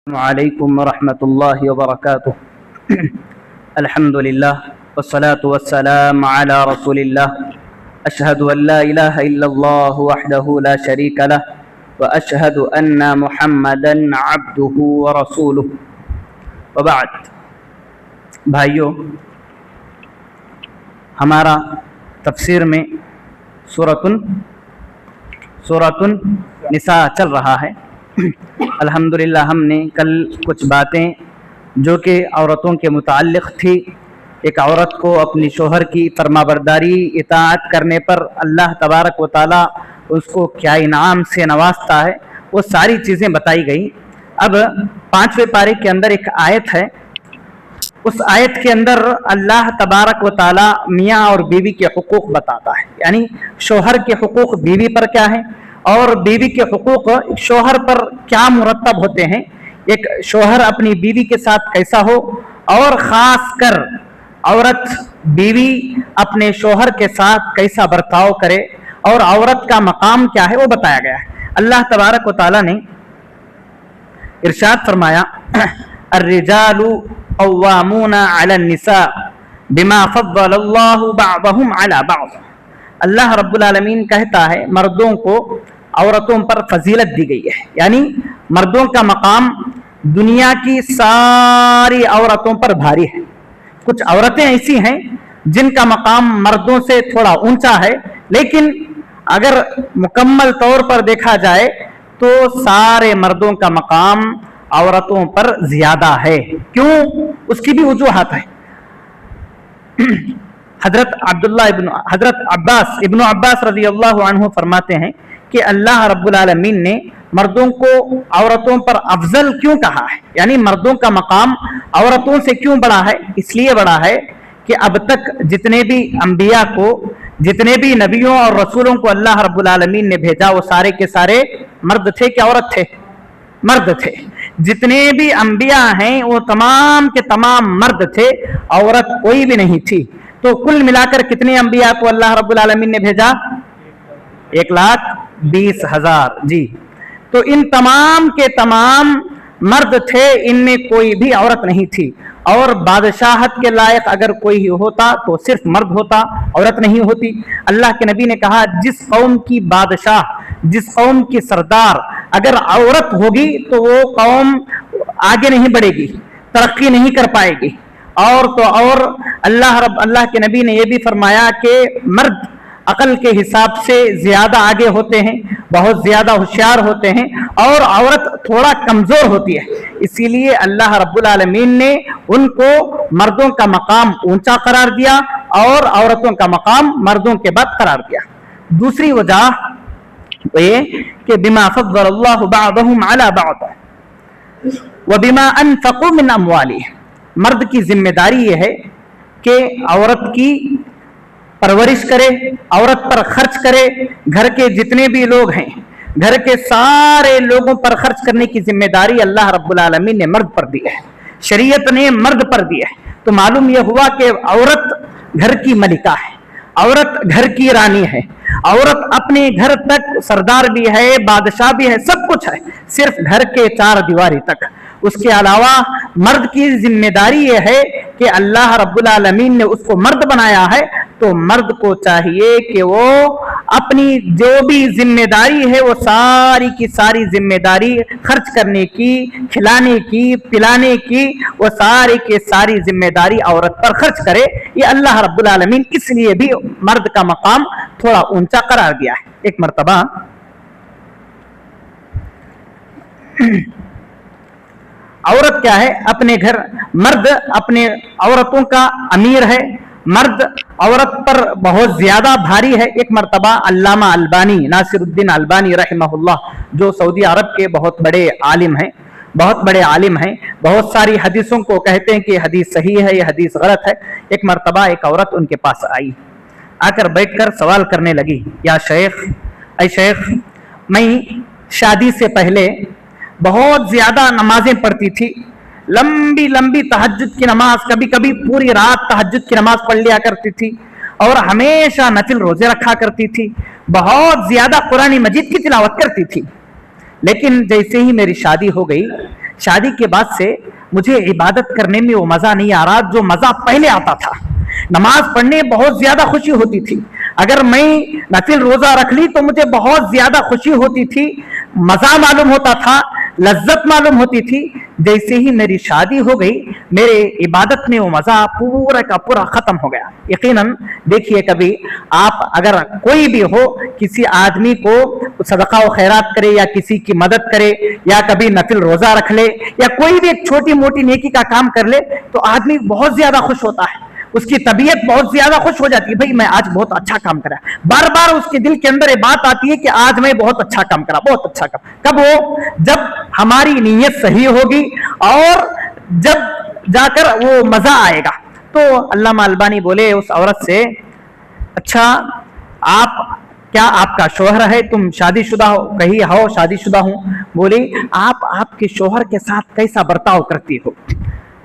عليكم ورحمة الله وبركاته. الحمد لله والصلاة والسلام على رسول الله. أشهد أن لا إله إلا الله وحده لا شريك له وأشهد أن محمدا عبده ورسوله وبعد. بھائیوں، ہمارا تفسیر میں سورۃ النساء چل رہا ہے. الحمدللہ ہم نے کل کچھ باتیں جو کہ عورتوں کے متعلق تھی، ایک عورت کو اپنی شوہر کی فرمانبرداری اطاعت کرنے پر اللہ تبارک و تعالیٰ اس کو کیا انعام سے نوازتا ہے، وہ ساری چیزیں بتائی گئیں. اب 5ویں پارے کے اندر ایک آیت ہے، اس آیت کے اندر اللہ تبارک و تعالیٰ میاں اور بیوی کے حقوق بتاتا ہے، یعنی شوہر کے حقوق بیوی پر کیا ہیں اور بیوی کے حقوق شوہر پر کیا مرتب ہوتے ہیں. ایک شوہر اپنی بیوی کے ساتھ کیسا ہو اور خاص کر عورت بیوی اپنے شوہر کے ساتھ کیسا برتاؤ کرے اور عورت کا مقام کیا ہے وہ بتایا گیا ہے. اللہ تبارک و تعالیٰ نے ارشاد فرمایا، الرجال قوامون علی النساء بما فضل اللہ بعضهم علی بعض. اللہ رب العالمین کہتا ہے مردوں کو عورتوں پر فضیلت دی گئی ہے، یعنی مردوں کا مقام دنیا کی ساری عورتوں پر بھاری ہے. کچھ عورتیں ایسی ہیں جن کا مقام مردوں سے تھوڑا اونچا ہے، لیکن اگر مکمل طور پر دیکھا جائے تو سارے مردوں کا مقام عورتوں پر زیادہ ہے. کیوں؟ اس کی بھی وجوہات ہیں. حضرت عباس ابن عباس رضی اللہ عنہ فرماتے ہیں کہ اللہ رب العالمین نے مردوں کو عورتوں پر افضل کیوں کہا ہے، یعنی مردوں کا مقام عورتوں سے کیوں بڑا ہے؟ اس لیے بڑا ہے کہ اب تک جتنے بھی انبیاء کو، جتنے بھی نبیوں اور رسولوں کو اللہ رب العالمین نے بھیجا وہ سارے کے سارے مرد تھے کہ عورت تھے؟ مرد تھے. جتنے بھی انبیاء ہیں وہ تمام کے تمام مرد تھے، عورت کوئی بھی نہیں تھی. تو کل ملا کر کتنے انبیاء کو اللہ رب العالمین نے بھیجا؟ 1,20,000. جی، تو ان تمام کے تمام مرد تھے، ان میں کوئی بھی عورت نہیں تھی. اور بادشاہت کے لائق اگر کوئی ہوتا تو صرف مرد ہوتا، عورت نہیں ہوتی. اللہ کے نبی نے کہا جس قوم کی بادشاہ، جس قوم کی سردار اگر عورت ہوگی تو وہ قوم آگے نہیں بڑھے گی، ترقی نہیں کر پائے گی. اور اللہ کے نبی نے یہ بھی فرمایا کہ مرد عقل کے حساب سے زیادہ آگے ہوتے ہیں، بہت زیادہ ہوشیار ہوتے ہیں، اور عورت تھوڑا کمزور ہوتی ہے. اسی لیے اللہ رب العالمین نے ان کو مردوں کا مقام اونچا قرار دیا اور عورتوں کا مقام مردوں کے بعد قرار دیا. دوسری وجہ یہ کہ بما فضل اللہ بعضهم علی بعض وبما انفقوا من اموالهم. مرد کی ذمہ داری یہ ہے کہ عورت کی پرورش کرے، عورت پر خرچ کرے. گھر کے جتنے بھی لوگ ہیں، گھر کے سارے لوگوں پر خرچ کرنے کی ذمہ داری اللہ رب العالمین نے مرد پر دی ہے، شریعت نے مرد پر دی ہے. تو معلوم یہ ہوا کہ عورت گھر کی ملکہ ہے، عورت گھر کی رانی ہے، عورت اپنے گھر تک سردار بھی ہے، بادشاہ بھی ہے، سب کچھ ہے، صرف گھر کے 4 دیواری تک. اس کے علاوہ مرد کی ذمہ داری یہ ہے کہ اللہ رب العالمین نے اس کو مرد بنایا ہے، تو مرد کو چاہیے کہ وہ اپنی جو بھی ذمہ داری ہے وہ ساری کی ساری ذمہ داری خرچ کرنے کی، کھلانے کی، پلانے کی، وہ ساری کی ساری ذمہ داری عورت پر خرچ کرے. یہ اللہ رب العالمین اس لیے بھی مرد کا مقام تھوڑا اونچا قرار دیا ہے. ایک مرتبہ عورت کیا ہے؟ اپنے گھر مرد اپنے عورتوں کا امیر ہے، مرد عورت پر بہت زیادہ بھاری ہے. ایک مرتبہ علامہ البانی، ناصر الدین البانی رحمہ اللہ، جو سعودی عرب کے بہت بڑے عالم ہیں، بہت ساری حدیثوں کو کہتے ہیں کہ یہ حدیث صحیح ہے، یہ حدیث غلط ہے. ایک مرتبہ ایک عورت ان کے پاس آئی، آ کر بیٹھ کر سوال کرنے لگی، یا شیخ، اے شیخ، میں شادی سے پہلے بہت زیادہ نمازیں پڑھتی تھی، لمبی لمبی تہجد کی نماز، کبھی کبھی پوری رات تہجد کی نماز پڑھ لیا کرتی تھی، اور ہمیشہ نفل روزے رکھا کرتی تھی، بہت زیادہ قرآن مجید کی تلاوت کرتی تھی. لیکن جیسے ہی میری شادی ہو گئی، شادی کے بعد سے مجھے عبادت کرنے میں وہ مزہ نہیں آ رہا جو مزہ پہلے آتا تھا. نماز پڑھنے بہت زیادہ خوشی ہوتی تھی. اگر میں نفل روزہ رکھ لی تو مجھے بہت زیادہ خوشی ہوتی تھی, مزہ معلوم ہوتا تھا, لذت معلوم ہوتی تھی. جیسے ہی میری شادی ہو گئی میرے عبادت میں وہ مزہ پورا کا پورا ختم ہو گیا. یقیناً دیکھیے, کبھی آپ اگر کوئی بھی ہو کسی آدمی کو صدقہ و خیرات کرے یا کسی کی مدد کرے یا کبھی نفل روزہ رکھ لے یا کوئی بھی ایک چھوٹی موٹی نیکی کا کام کر لے تو آدمی بہت زیادہ خوش ہوتا ہے, اس کی طبیعت بہت زیادہ خوش ہو جاتی ہے. بھئی میں آج بہت اچھا کام کرا. بار بار اس کے دل کے اندر یہ بات آتی ہے کہ آج میں بہت اچھا کام کرا, بہت اچھا کام. کب ہو؟ جب ہماری نیت صحیح ہوگی اور جب جا کر وہ مزہ آئے گا. تو علامہ البانی بولے اس عورت سے, اچھا کیا آپ کا شوہر ہے, تم شادی شدہ ہو؟ کہی ہو شادی شدہ ہوں. بولی آپ کے شوہر کے ساتھ کیسا برتاؤ کرتی ہو؟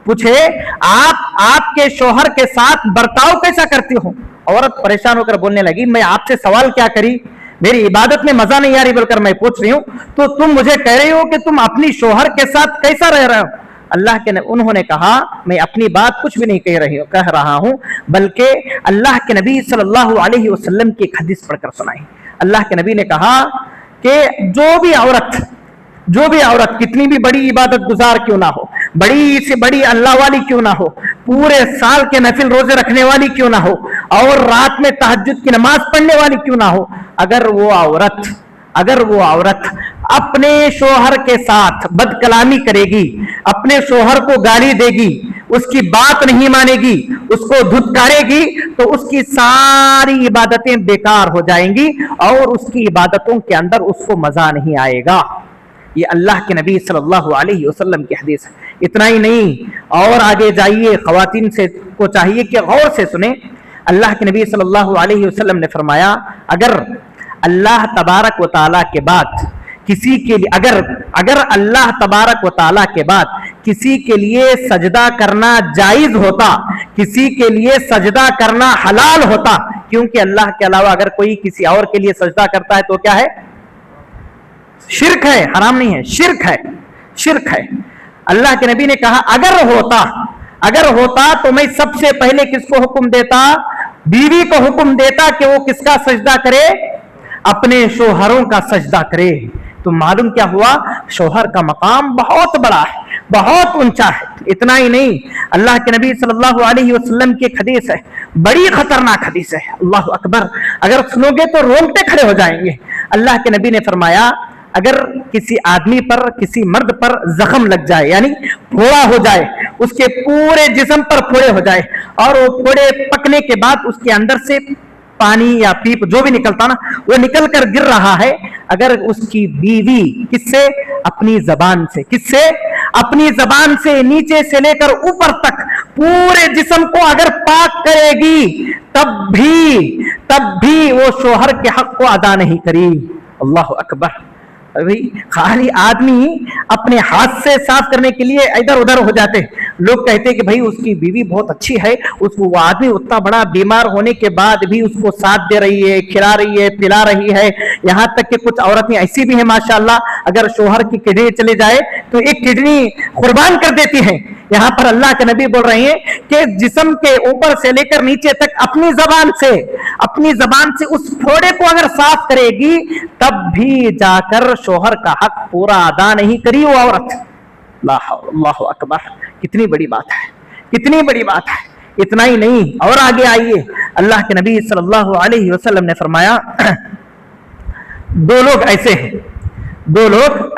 پوچھے آپ کے شوہر کے ساتھ برتاؤ کیسا کرتی ہو؟ عورت پریشان ہو کر بولنے لگی, میں آپ سے سوال کیا کری, میری عبادت میں مزہ نہیں آ رہی بول کر میں پوچھ رہی ہوں, تو تم مجھے کہہ رہی ہو کہ تم اپنی شوہر کے ساتھ کیسا رہ رہے ہو؟ انہوں نے کہا, میں اپنی بات کچھ بھی نہیں کہہ رہا ہوں, بلکہ اللہ کے نبی صلی اللہ علیہ وسلم کی ایک حدیث پڑھ کر سنائی. اللہ کے نبی نے کہا کہ جو بھی عورت کتنی بھی بڑی عبادت گزار کیوں نہ ہو, بڑی سے بڑی اللہ والی کیوں نہ ہو, پورے سال کے نفل روزے رکھنے والی کیوں نہ ہو, اور رات میں تہجد کی نماز پڑھنے والی کیوں نہ ہو, اگر وہ عورت اپنے شوہر کے ساتھ بد کلامی کرے گی, اپنے شوہر کو گالی دے گی, اس کی بات نہیں مانے گی, اس کو دھتکارے گی, تو اس کی ساری عبادتیں بیکار ہو جائیں گی اور اس کی عبادتوں کے اندر اس کو مزہ نہیں آئے گا. یہ اللہ کے نبی صلی اللہ علیہ وسلم کی حدیث ہے. اتنا ہی نہیں, اور آگے جائیے, خواتین کو چاہیے کہ غور سے سنیں. اللہ کے نبی صلی اللہ علیہ وسلم نے فرمایا, اگر اللہ تبارک و تعالیٰ کے بعد کسی کے لیے اگر اللہ تبارک و تعالیٰ کے بعد کسی کے لیے سجدہ کرنا جائز ہوتا, کسی کے لیے سجدہ کرنا حلال ہوتا, کیونکہ اللہ کے علاوہ اگر کوئی کسی اور کے لیے سجدہ کرتا ہے تو کیا ہے؟ شرک ہے, حرام نہیں ہے, شرک ہے. اللہ کے نبی نے کہا اگر ہوتا تو میں سب سے پہلے کس کو حکم دیتا؟ بیوی کو حکم دیتا کہ وہ کس کا سجدہ کرے؟ اپنے شوہروں کا سجدہ کرے. تو معلوم کیا ہوا؟ شوہر کا مقام بہت بڑا ہے, بہت اونچا ہے. اتنا ہی نہیں, اللہ کے نبی صلی اللہ علیہ وسلم کی ایک حدیث ہے, بڑی خطرناک حدیث ہے, اللہ اکبر, اگر سنو گے تو رونگٹے کھڑے ہو جائیں گے. اللہ کے نبی نے فرمایا, اگر کسی آدمی پر, کسی مرد پر زخم لگ جائے, یعنی پھوڑا ہو جائے, اس کے پورے جسم پر پھوڑے ہو جائے, اور وہ پھوڑے پکنے کے بعد اس کے اندر سے پانی یا پیپ جو بھی نکلتا نا وہ نکل کر گر رہا ہے, اگر اس کی بیوی کس سے؟ اپنی زبان سے, کس سے؟ اپنی زبان سے نیچے سے لے کر اوپر تک پورے جسم کو اگر پاک کرے گی تب بھی وہ شوہر کے حق کو ادا نہیں کری. اللہ اکبر. خالی آدمی اپنے ہاتھ سے صاف کرنے کے لیے ادھر ادھر ہو جاتے. لوگ کہتے کہ بھائی اس کی بیوی بہت اچھی ہے, وہ آدمی اتنا بڑا بیمار ہونے کے بعد بھی اس کو ساتھ دے رہی ہے, کھلا رہی ہے, پلا رہی ہے. یہاں تک کہ کچھ عورتیں ایسی بھی ہیں ماشاءاللہ, اگر شوہر کی کڈنی چلے جائے تو ایک کڈنی قربان کر دیتی ہیں. یہاں پر اللہ کے نبی بول رہے ہیں کہ جسم کے اوپر سے لے کر نیچے تک اپنی زبان سے اس پھوڑے کو اگر صاف کرے گی تب بھی جا کر شوہر کا حق پورا ادا نہیں کری وہ عورت. اللہ اکبر, کتنی بڑی بات ہے, کتنی بڑی بات ہے. اتنا ہی نہیں, اور آگے آئیے, اللہ کے نبی صلی اللہ علیہ وسلم نے فرمایا, دو لوگ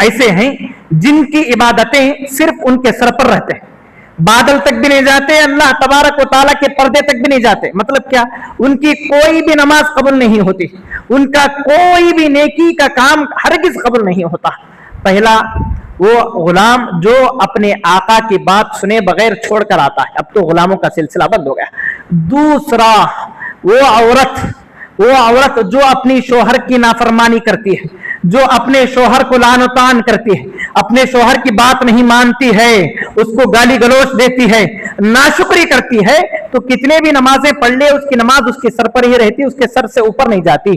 ایسے ہیں جن کی عبادتیں صرف ان کے سر پر رہتے ہیں, بادل تک بھی نہیں جاتے, اللہ تبارک و تعالیٰ کے پردے تک بھی نہیں جاتے. مطلب کیا؟ ان کی کوئی بھی نماز قبول نہیں ہوتی, ان کا کوئی بھی نیکی کا کام ہرگز قبول نہیں ہوتا. پہلا وہ غلام جو اپنے آقا کی بات سنے بغیر چھوڑ کر آتا ہے, اب تو غلاموں کا سلسلہ بند ہو گیا. دوسرا وہ عورت جو اپنی شوہر کی نافرمانی کرتی ہے, جو اپنے شوہر کو لعن و طعن کرتی ہے, اپنے شوہر کی بات نہیں مانتی ہے, اس کو گالی گلوچ دیتی ہے, ناشکری کرتی ہے, تو کتنے بھی نمازیں پڑھ لے اس کی نماز اس کے سر پر ہی رہتی, اس کے سر سے اوپر نہیں جاتی.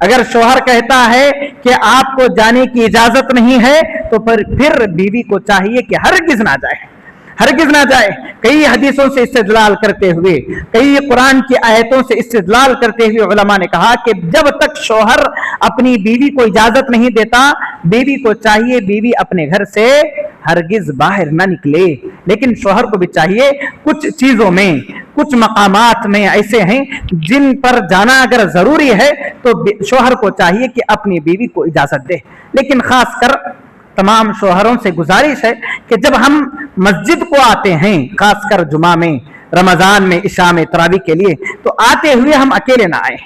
اگر شوہر کہتا ہے کہ آپ کو جانے کی اجازت نہیں ہے تو پھر بیوی کو چاہیے کہ ہرگز نہ جائے، ہرگز نہ جائے۔ کئی حدیثوں سے استدلال کرتے ہوئے، کئی قرآن کی آیتوں سے استدلال کرتے ہوئے علماء نے کہا کہ جب تک شوہر اپنی بیوی کو اجازت نہیں دیتا، بیوی کو چاہیے بیوی اپنے گھر سے ہرگز باہر نہ نکلے۔ لیکن شوہر کو بھی چاہیے، کچھ چیزوں میں، کچھ مقامات میں ایسے ہیں جن پر جانا اگر ضروری ہے تو شوہر کو چاہیے کہ اپنی بیوی کو اجازت دے۔ لیکن خاص کر تمام شوہروں سے گزارش ہے کہ جب ہم مسجد کو آتے ہیں، خاص کر جمعہ میں، رمضان میں، عشاء میں، تراویح کے لیے، تو آتے ہوئے ہم اکیلے نہ آئیں،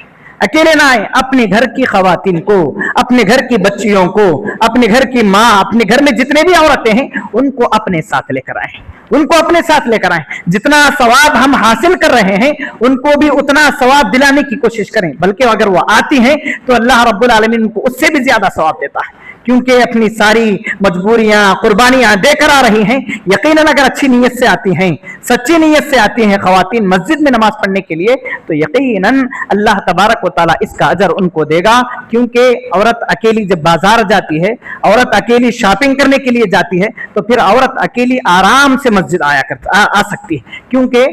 اکیلے نہ آئیں۔ اپنے گھر کی خواتین کو، اپنے گھر کی بچیوں کو، اپنے گھر کی ماں، اپنے گھر میں جتنے بھی عورتیں ہیں ان کو اپنے ساتھ لے کر آئیں، ان کو اپنے ساتھ لے کر آئیں۔ جتنا ثواب ہم حاصل کر رہے ہیں ان کو بھی اتنا ثواب دلانے کی کوشش کریں، بلکہ اگر وہ آتی ہیں تو اللہ رب العالمین ان کو اس سے بھی زیادہ ثواب دیتا ہے، کیونکہ اپنی ساری مجبوریاں، قربانیاں دے کر آ رہی ہیں۔ یقیناً اگر اچھی نیت سے آتی ہیں، سچی نیت سے آتی ہیں خواتین مسجد میں نماز پڑھنے کے لیے، تو یقیناً اللہ تبارک و تعالیٰ اس کا اجر ان کو دے گا، کیونکہ عورت اکیلی جب بازار جاتی ہے، عورت اکیلی شاپنگ کرنے کے لیے جاتی ہے، تو پھر عورت اکیلی آرام سے مسجد آ سکتی ہے، کیونکہ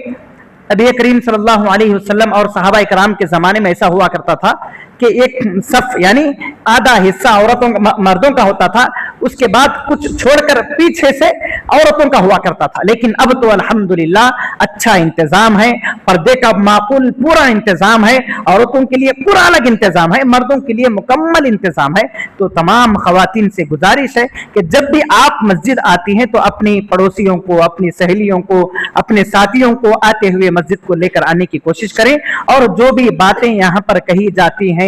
نبی کریم صلی اللہ علیہ وسلم اور صحابہ کرام کے زمانے میں ایسا ہوا کرتا تھا کہ ایک صف یعنی آدھا حصہ مردوں کا ہوتا تھا، اس کے بعد کچھ چھوڑ کر پیچھے سے عورتوں کا ہوا کرتا تھا۔ لیکن اب تو الحمدللہ اچھا انتظام ہے، پردے کا معقول پورا انتظام ہے، عورتوں کے لیے پورا الگ انتظام ہے، مردوں کے لیے مکمل انتظام ہے۔ تو تمام خواتین سے گزارش ہے کہ جب بھی آپ مسجد آتی ہیں تو اپنی پڑوسیوں کو، اپنی سہیلیوں کو، اپنے ساتھیوں کو آتے ہوئے مسجد کو لے کر آنے کی کوشش کریں، اور جو بھی باتیں یہاں پر کہی جاتی ہیں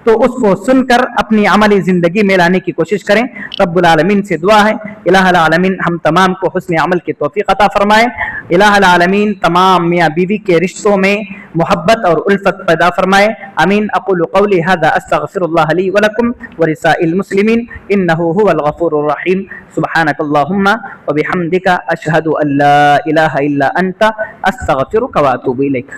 تو اس کو سن کر اپنی عملی زندگی میں لانے کی کوشش کریں۔ رب العالمین سے دعا ہے الہ العالمین ہم تمام کو حسن عمل کی توفیق عطا فرمائے، الہ العالمین تمام میاں بیوی کے رشتوں میں محبت اور الفت پیدا فرمائے، آمین۔ اقول قولی ھذا استغفر اللہ لی ولکم ولسائر المسلمین انہ ھو الغفور الرحیم، سبحانک اللہم وبحمدک اشہد ان لا الہ الا انت استغفرک واتوب الیک۔